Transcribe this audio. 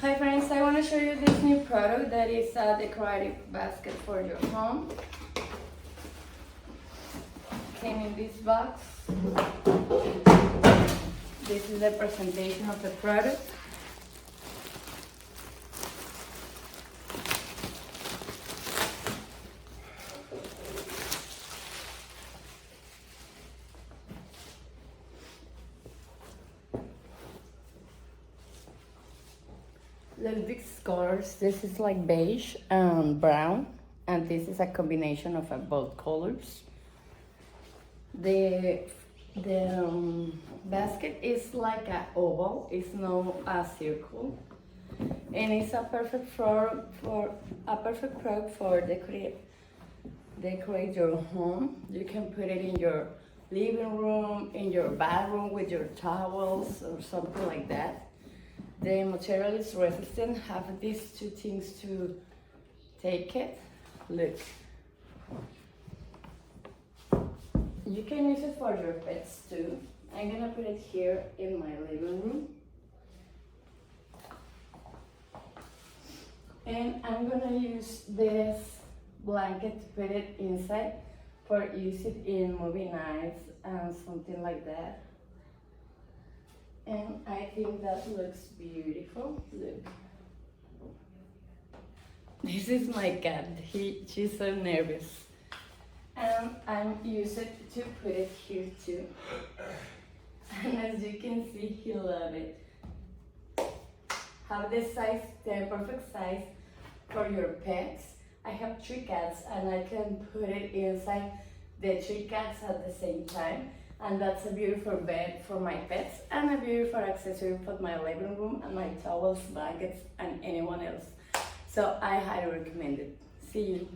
Hi friends, I want to show you this new product that is a decorative basket for your home. Came in this box. This is the presentation of the product. Look, these colors, this is like beige and brown, and this is a combination of both colors. The basket is like an oval, it's not a circle, and it's a perfect product for decorate your home. You can put it in your living room, in your bathroom with your towels or something like that. The material is resistant, have these two things to take it. Look. You can use it for your pets too. I'm gonna put it here in my living room. And I'm gonna use this blanket to put it inside for use it in movie nights and something like that. And I think that looks beautiful. Look. This is my cat. She's so nervous. And I'm use it to put it here too. And as you can see, he loves it. Have this size, the perfect size for your pets. I have 3 cats and I can put it inside the 3 cats at the same time. And that's a beautiful bed for my pets and a beautiful accessory for my living room and my towels, blankets, and anyone else. So I highly recommend it. See you.